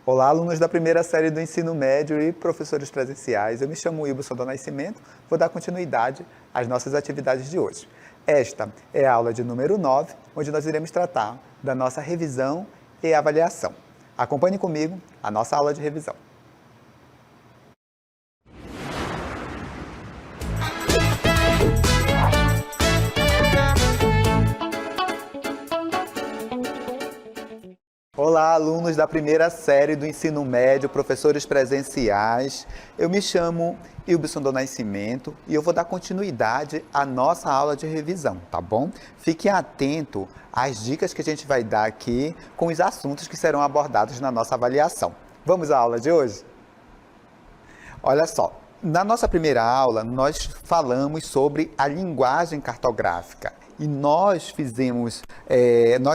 Olá, alunos da primeira série do ensino médio e professores presenciais. Eu me chamo Wilson do Nascimento, vou dar continuidade às nossas atividades de hoje. Esta é a aula de número 9, onde nós iremos tratar da nossa revisão e avaliação. Acompanhe comigo a nossa aula de revisão. Olá, alunos da primeira série do ensino médio, professores presenciais. Eu me chamo Wilson do Nascimento e eu vou dar continuidade à nossa aula de revisão, tá bom? Fiquem atentos às dicas que a gente vai dar aqui com os assuntos que serão abordados na nossa avaliação. Vamos à aula de hoje? Olha só, na nossa primeira aula nós falamos sobre a linguagem cartográfica. E nós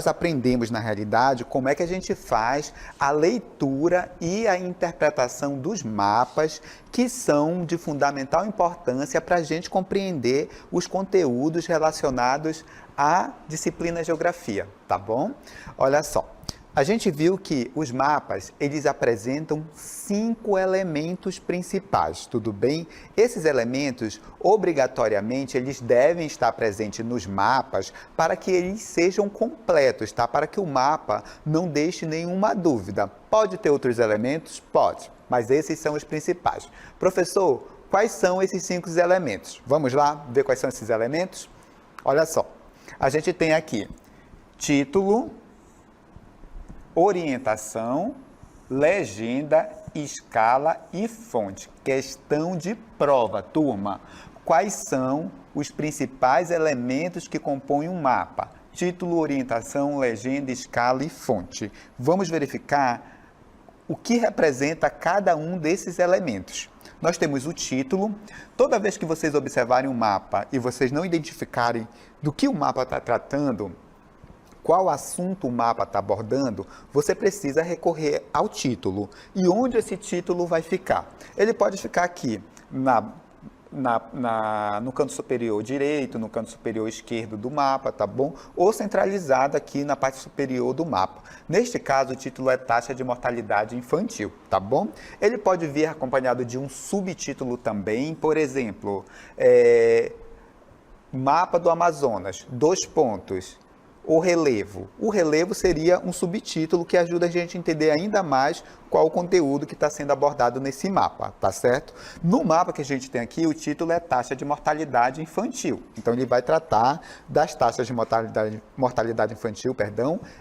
aprendemos na realidade como é que a gente faz a leitura e a interpretação dos mapas que são de fundamental importância para a gente compreender os conteúdos relacionados à disciplina Geografia, tá bom? Olha só. A gente viu que os mapas, eles apresentam 5 elementos principais, tudo bem? Esses elementos, obrigatoriamente, eles devem estar presentes nos mapas para que eles sejam completos, tá? Para que o mapa não deixe nenhuma dúvida. Pode ter outros elementos? Pode, mas esses são os principais. Professor, quais são esses 5 elementos? Vamos lá ver quais são esses elementos? Olha só, a gente tem aqui título, orientação, legenda, escala e fonte. Questão de prova, turma. Quais são os principais elementos que compõem um mapa? Título, orientação, legenda, escala e fonte. Vamos verificar o que representa cada um desses elementos. Nós temos o título. Toda vez que vocês observarem um mapa e vocês não identificarem do que o mapa está tratando, qual assunto o mapa está abordando, você precisa recorrer ao título. E onde esse título vai ficar? Ele pode ficar aqui, no canto superior direito, no canto superior esquerdo do mapa, tá bom? Ou centralizado aqui na parte superior do mapa. Neste caso, o título é taxa de mortalidade infantil, tá bom? Ele pode vir acompanhado de um subtítulo também, por exemplo, mapa do Amazonas, 2 pontos. O relevo. O relevo seria um subtítulo que ajuda a gente a entender ainda mais qual o conteúdo que está sendo abordado nesse mapa, tá certo? No mapa que a gente tem aqui, o título é taxa de mortalidade infantil. Então, ele vai tratar das taxas de mortalidade infantil,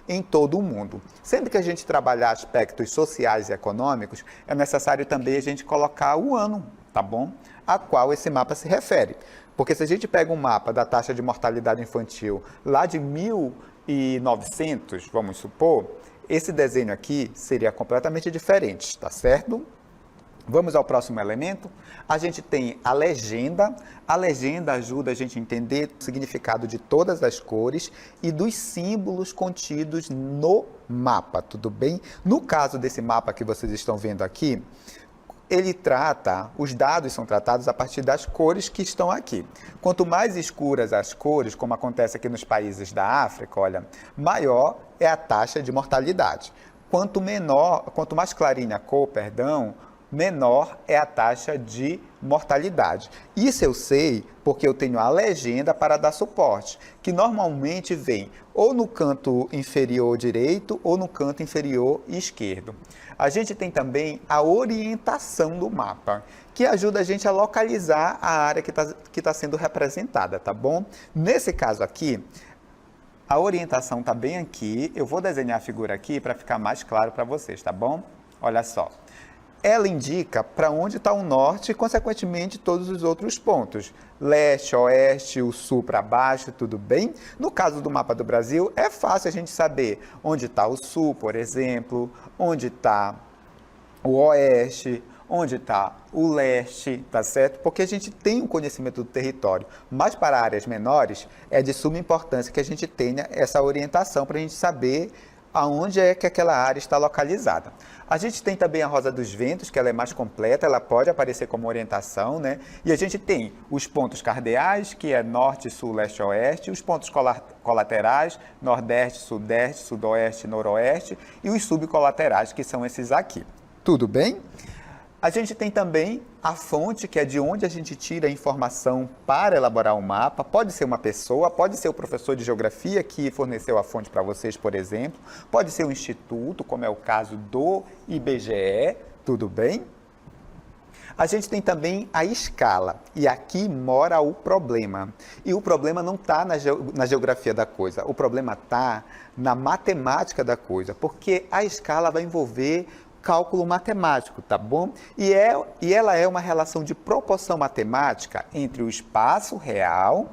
em todo o mundo. Sempre que a gente trabalhar aspectos sociais e econômicos, é necessário também a gente colocar o ano, tá bom? A qual esse mapa se refere. Porque se a gente pega um mapa da taxa de mortalidade infantil lá de 1900, vamos supor, esse desenho aqui seria completamente diferente, tá certo? Vamos ao próximo elemento. A gente tem a legenda. A legenda ajuda a gente a entender o significado de todas as cores e dos símbolos contidos no mapa, tudo bem? No caso desse mapa que vocês estão vendo aqui, os dados são tratados a partir das cores que estão aqui. Quanto mais escuras as cores, como acontece aqui nos países da África, olha, maior é a taxa de mortalidade. Quanto mais clarinha a cor, menor é a taxa de mortalidade. Isso eu sei porque eu tenho a legenda para dar suporte, que normalmente vem ou no canto inferior direito ou no canto inferior esquerdo. A gente tem também a orientação do mapa, que ajuda a gente a localizar a área que está sendo representada, tá bom? Nesse caso aqui, a orientação está bem aqui. Eu vou desenhar a figura aqui para ficar mais claro para vocês, tá bom? Olha só. Ela indica para onde está o norte e, consequentemente, todos os outros pontos. Leste, oeste, o sul para baixo, tudo bem? No caso do mapa do Brasil, é fácil a gente saber onde está o sul, por exemplo, onde está o oeste, onde está o leste, tá certo? Porque a gente tem um conhecimento do território, mas para áreas menores, é de suma importância que a gente tenha essa orientação para a gente saber aonde é que aquela área está localizada. A gente tem também a rosa dos ventos, que ela é mais completa, ela pode aparecer como orientação, né? E a gente tem os pontos cardeais, que é norte, sul, leste, oeste, os pontos colaterais, nordeste, sudeste, sudoeste, noroeste, e os subcolaterais, que são esses aqui. Tudo bem? A gente tem também a fonte, que é de onde a gente tira a informação para elaborar um mapa. Pode ser uma pessoa, pode ser o professor de geografia que forneceu a fonte para vocês, por exemplo. Pode ser um instituto, como é o caso do IBGE, tudo bem? A gente tem também a escala, e aqui mora o problema. E o problema não está na geografia da coisa, o problema está na matemática da coisa, porque a escala vai envolver cálculo matemático, tá bom? E ela é uma relação de proporção matemática entre o espaço real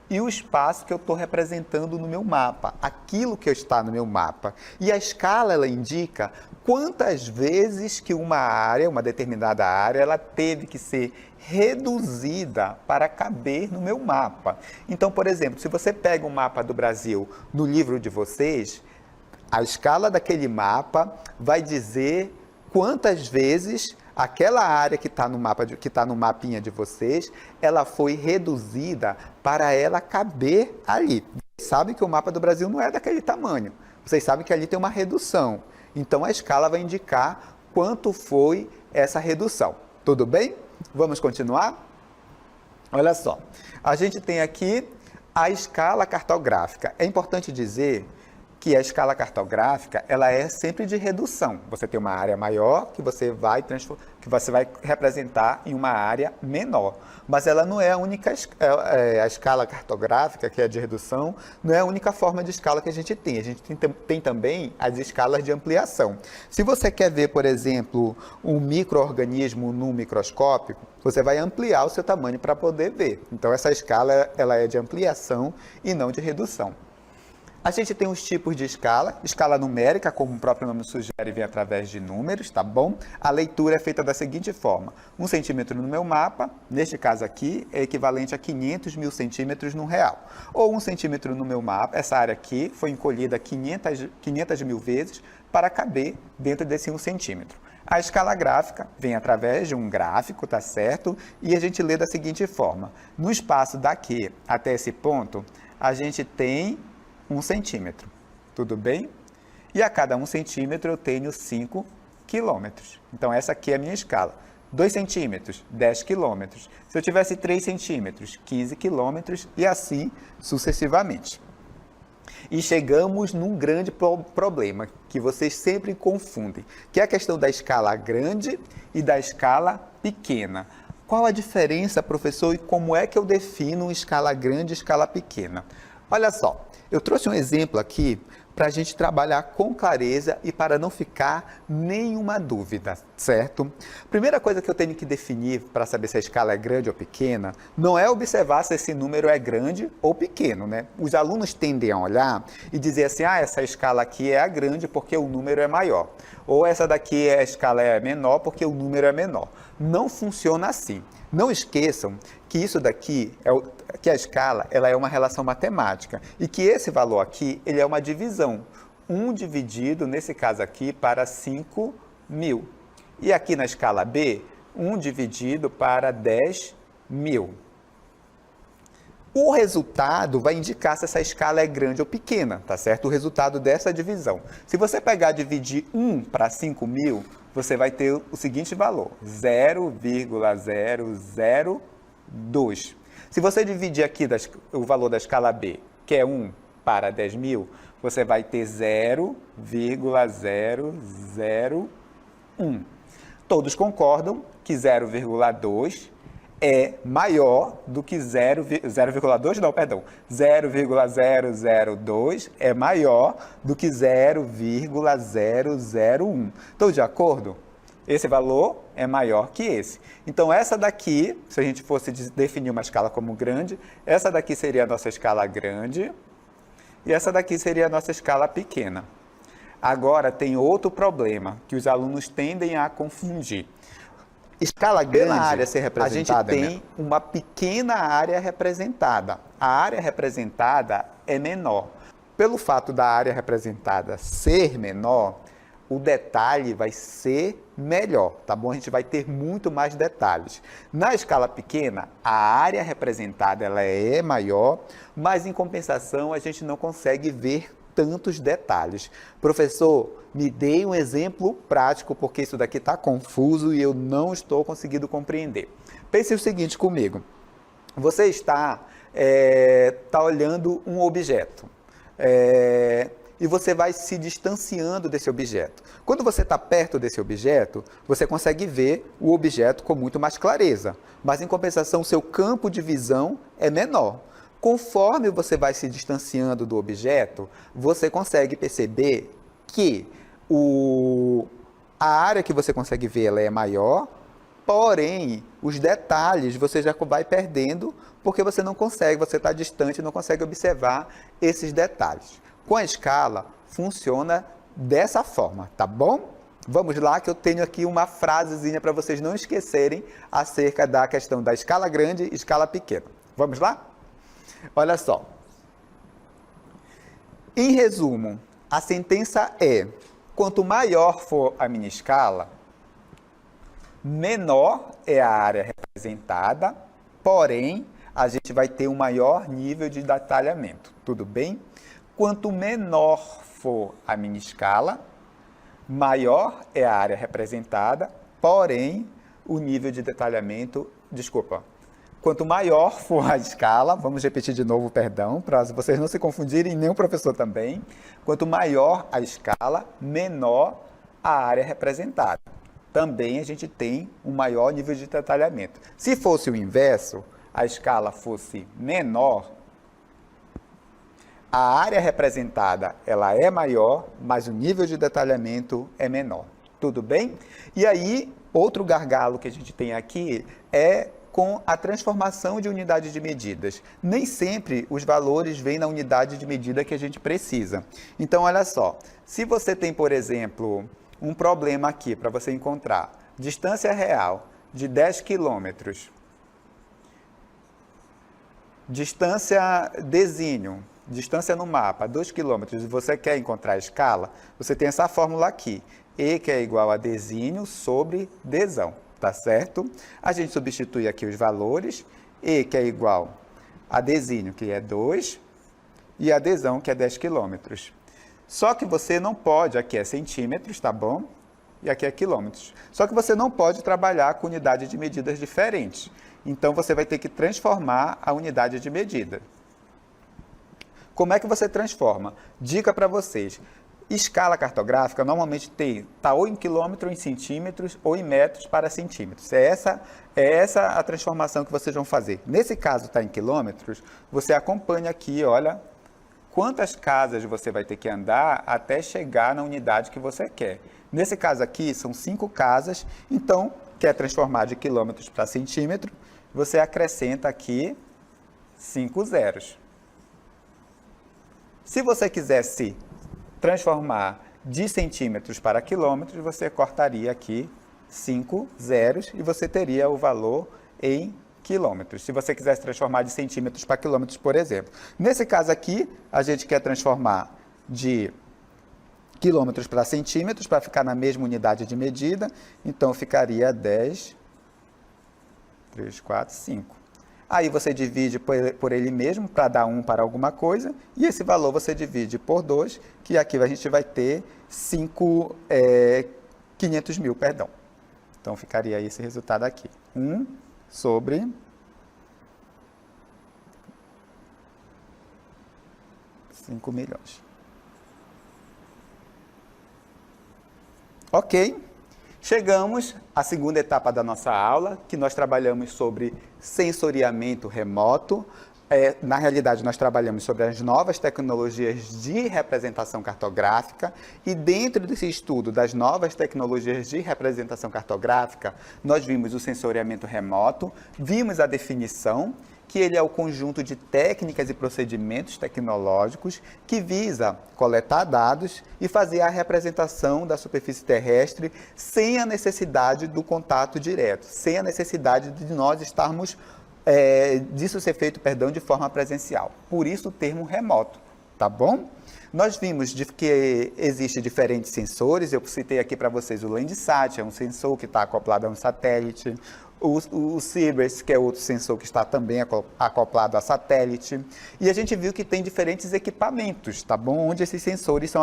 e o espaço que eu estou representando no meu mapa, aquilo que está no meu mapa. E a escala, ela indica quantas vezes que uma determinada área, ela teve que ser reduzida para caber no meu mapa. Então, por exemplo, se você pega um mapa do Brasil no livro de vocês, a escala daquele mapa vai dizer quantas vezes aquela área que está no mapa, que está no mapinha de vocês, ela foi reduzida para ela caber ali. Vocês sabem que o mapa do Brasil não é daquele tamanho. Vocês sabem que ali tem uma redução. Então a escala vai indicar quanto foi essa redução. Tudo bem? Vamos continuar? Olha só. A gente tem aqui a escala cartográfica. É importante dizer que a escala cartográfica, ela é sempre de redução. Você tem uma área maior que você vai representar em uma área menor. Mas ela não é a única, a escala cartográfica, que é de redução, não é a única forma de escala que a gente tem. A gente tem também as escalas de ampliação. Se você quer ver, por exemplo, um micro-organismo no microscópio, você vai ampliar o seu tamanho para poder ver. Então, essa escala, ela é de ampliação e não de redução. A gente tem os tipos de escala. Escala numérica, como o próprio nome sugere, vem através de números, tá bom? A leitura é feita da seguinte forma. 1 centímetro no meu mapa, neste caso aqui, é equivalente a 500 mil centímetros no real. Ou 1 centímetro no meu mapa, essa área aqui foi encolhida 500 mil vezes para caber dentro desse 1 centímetro. A escala gráfica vem através de um gráfico, tá certo? E a gente lê da seguinte forma. No espaço daqui até esse ponto, a gente tem 1 centímetro, tudo bem? E a cada 1 centímetro eu tenho 5 quilômetros. Então, essa aqui é a minha escala. 2 centímetros, 10 quilômetros. Se eu tivesse 3 centímetros, 15 quilômetros e assim sucessivamente. E chegamos num grande problema que vocês sempre confundem, que é a questão da escala grande e da escala pequena. Qual a diferença, professor, e como é que eu defino escala grande e escala pequena? Olha só, eu trouxe um exemplo aqui para a gente trabalhar com clareza e para não ficar nenhuma dúvida, certo? Primeira coisa que eu tenho que definir para saber se a escala é grande ou pequena, não é observar se esse número é grande ou pequeno, né? Os alunos tendem a olhar e dizer assim, essa escala aqui é a grande porque o número é maior. Ou essa daqui a escala é menor porque o número é menor. Não funciona assim. Não esqueçam que isso daqui, que a escala, ela é uma relação matemática e que esse valor aqui, ele é uma divisão. 1 dividido, nesse caso aqui, para 5 mil. E aqui na escala B, 1 dividido para 10 mil. O resultado vai indicar se essa escala é grande ou pequena, tá certo? O resultado dessa divisão. Se você pegar e dividir 1 para 5 mil, você vai ter o seguinte valor, 0,002. Se você dividir aqui o valor da escala B, que é 1 para 10 mil, você vai ter 0,001. Todos concordam que 0,2 é maior do que 0,002 é maior do que 0,001. Estão de acordo? Esse valor é maior que esse. Então, essa daqui, se a gente fosse definir uma escala como grande, essa daqui seria a nossa escala grande e essa daqui seria a nossa escala pequena. Agora, tem outro problema que os alunos tendem a confundir. Escala grande, área ser representada, a gente tem uma pequena área representada. A área representada é menor. pelo fato da área representada ser menor, o detalhe vai ser melhor, tá bom? A gente vai ter muito mais detalhes. Na escala pequena, a área representada ela é maior, mas em compensação a gente não consegue ver tantos detalhes. Professor, me dê um exemplo prático, porque isso daqui está confuso e eu não estou conseguindo compreender. Pense o seguinte comigo. Você está olhando um objeto. E você vai se distanciando desse objeto. Quando você está perto desse objeto, você consegue ver o objeto com muito mais clareza, mas em compensação, seu campo de visão é menor. Conforme você vai se distanciando do objeto, você consegue perceber que a área que você consegue ver ela é maior, porém, os detalhes você já vai perdendo porque você não consegue, você está distante e não consegue observar esses detalhes. Com a escala, funciona dessa forma, tá bom? Vamos lá, que eu tenho aqui uma frasezinha para vocês não esquecerem acerca da questão da escala grande e escala pequena. Vamos lá? Olha só. Em resumo, a sentença é: quanto maior for a minha escala, menor é a área representada, porém, a gente vai ter um maior nível de detalhamento. Tudo bem? Quanto menor for a minha escala, maior é a área representada, porém, o nível de detalhamento... Quanto maior for a escala, vamos repetir de novo, perdão, para vocês não se confundirem, nem o professor também. Quanto maior a escala, menor a área representada. Também a gente tem um maior nível de detalhamento. Se fosse o inverso, a escala fosse menor, a área representada ela é maior, mas o nível de detalhamento é menor. Tudo bem? E aí, outro gargalo que a gente tem aqui é com a transformação de unidade de medidas. Nem sempre os valores vêm na unidade de medida que a gente precisa. Então, olha só, se você tem, por exemplo, um problema aqui para você encontrar distância real de 10 quilômetros, distância desígnio, distância no mapa, 2 km, e você quer encontrar a escala, você tem essa fórmula aqui, E que é igual a desígnio sobre desão, tá certo? A gente substitui aqui os valores, E que é igual a desígnio, que é 2, e a desão, que é 10 km. Só que você não pode, aqui é centímetros, tá bom? E aqui é quilômetros. Só que você não pode trabalhar com unidade de medidas diferentes. Então, você vai ter que transformar a unidade de medida. Como é que você transforma? Dica para vocês. Escala cartográfica normalmente está ou em quilômetro, ou em centímetros, ou em metros para centímetros. É essa a transformação que vocês vão fazer. Nesse caso está em quilômetros, você acompanha aqui, olha, quantas casas você vai ter que andar até chegar na unidade que você quer. Nesse caso aqui, são 5 casas, então, quer transformar de quilômetros para centímetro, você acrescenta aqui 5 zeros. Se você quisesse transformar de centímetros para quilômetros, você cortaria aqui 5 zeros e você teria o valor em quilômetros. Se você quisesse transformar de centímetros para quilômetros, por exemplo. Nesse caso aqui, a gente quer transformar de quilômetros para centímetros, para ficar na mesma unidade de medida, então ficaria 10, 3, 4, 5. Aí você divide por ele mesmo, para dar 1 para alguma coisa, e esse valor você divide por 2, que aqui a gente vai ter 500 mil, perdão. Então, ficaria esse resultado aqui. 1 sobre 5 milhões. Ok. Chegamos à segunda etapa da nossa aula, que nós trabalhamos sobre sensoriamento remoto. Na realidade, nós trabalhamos sobre as novas tecnologias de representação cartográfica e dentro desse estudo das novas tecnologias de representação cartográfica, nós vimos o sensoriamento remoto, vimos a definição, que ele é o conjunto de técnicas e procedimentos tecnológicos que visa coletar dados e fazer a representação da superfície terrestre sem a necessidade do contato direto, sem a necessidade de nós estarmos, disso ser feito, de forma presencial. Por isso o termo remoto. tá bom? Nós vimos que existem diferentes sensores, eu citei aqui para vocês o Landsat, é um sensor que está acoplado a um satélite, o Sirius, que é outro sensor que está também acoplado a satélite, e a gente viu que tem diferentes equipamentos, tá bom? Onde esses sensores são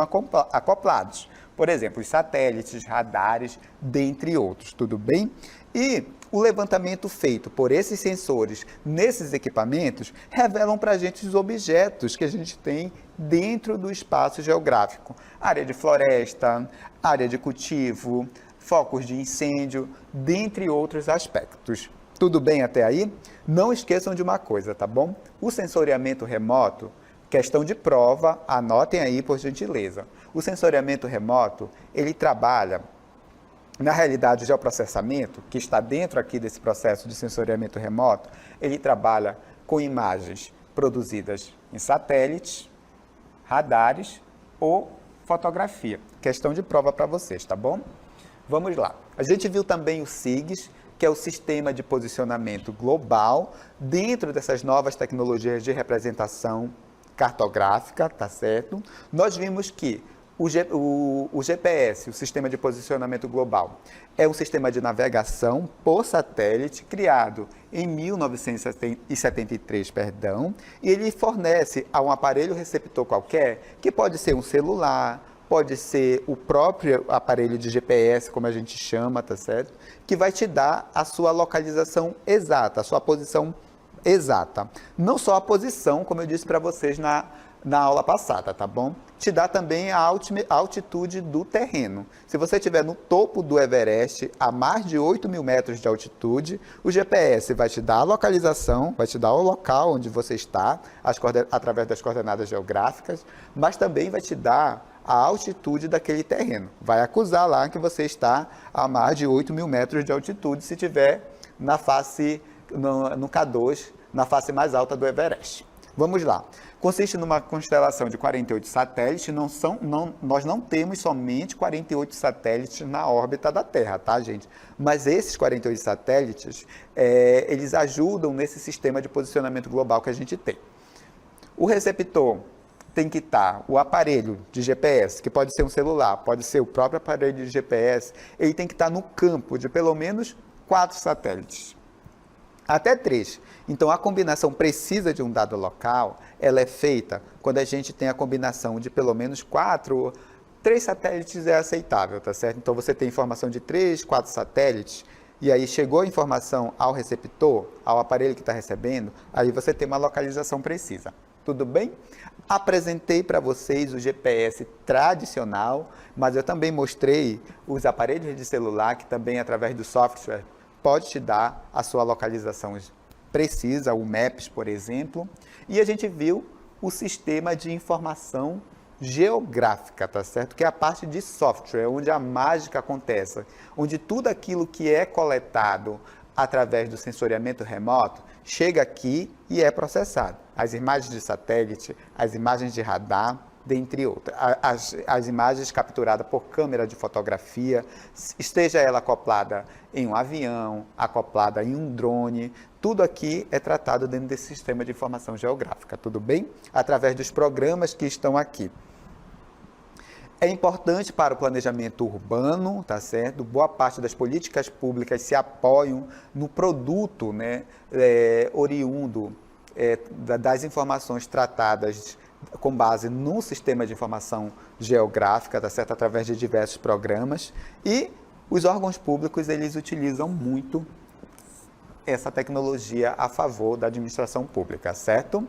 acoplados. Por exemplo, os satélites, radares, dentre outros, tudo bem? E o levantamento feito por esses sensores nesses equipamentos revelam para a gente os objetos que a gente tem dentro do espaço geográfico. Área de floresta, área de cultivo, focos de incêndio, dentre outros aspectos. Tudo bem até aí? Não esqueçam de uma coisa, tá bom? O sensoriamento remoto, questão de prova, anotem aí por gentileza. O sensoriamento remoto, ele trabalha, na realidade, o geoprocessamento, que está dentro aqui desse processo de sensoriamento remoto, ele trabalha com imagens produzidas em satélites, radares ou fotografia. Questão de prova para vocês, tá bom? Vamos lá. A gente viu também o SIGS, que é o Sistema de Posicionamento Global, dentro dessas novas tecnologias de representação cartográfica, tá certo? Nós vimos que o GPS, o Sistema de Posicionamento Global, é um sistema de navegação por satélite criado em 1973, e ele fornece a um aparelho receptor qualquer, que pode ser um celular, pode ser o próprio aparelho de GPS, como a gente chama, tá certo? Que vai te dar a sua localização exata, a sua posição exata. Não só a posição, como eu disse para vocês na aula passada, tá bom? Te dá também a altitude do terreno. Se você estiver no topo do Everest, a mais de 8.000 metros de altitude, o GPS vai te dar a localização, vai te dar o local onde você está, através das coordenadas geográficas, mas também vai te dar a altitude daquele terreno. Vai acusar lá que você está a mais de 8.000 metros de altitude, se estiver na face, no K2, na face mais alta do Everest. Vamos lá. Consiste numa constelação de 48 satélites, nós não temos somente 48 satélites na órbita da Terra, tá, gente? Mas esses 48 satélites, eles ajudam nesse sistema de posicionamento global que a gente tem. O receptor tem que estar, o aparelho de GPS, que pode ser um celular, pode ser o próprio aparelho de GPS, ele tem que estar no campo de pelo menos 4 satélites. Até 3. Então, a combinação precisa de um dado local, ela é feita quando a gente tem a combinação de pelo menos 4, 3 satélites é aceitável, tá certo? Então, você tem informação de 3, 4 satélites, e aí chegou a informação ao receptor, ao aparelho que está recebendo, aí você tem uma localização precisa. Tudo bem? Apresentei para vocês o GPS tradicional, mas eu também mostrei os aparelhos de celular, que também, através do software, pode te dar a sua localização precisa, o Maps, por exemplo. E a gente viu o sistema de informação geográfica, tá certo? Que é a parte de software, onde a mágica acontece, onde tudo aquilo que é coletado através do sensoriamento remoto chega aqui e é processado. As imagens de satélite, as imagens de radar, dentre outras. As imagens capturadas por câmera de fotografia, esteja ela acoplada em um avião, acoplada em um drone, tudo aqui é tratado dentro desse sistema de informação geográfica, tudo bem? Através dos programas que estão aqui. É importante para o planejamento urbano, tá certo? Boa parte das políticas públicas se apoiam no produto, né, oriundo das informações tratadas com base no sistema de informação geográfica, tá certo? Através de diversos programas, e os órgãos públicos, eles utilizam muito essa tecnologia a favor da administração pública, certo?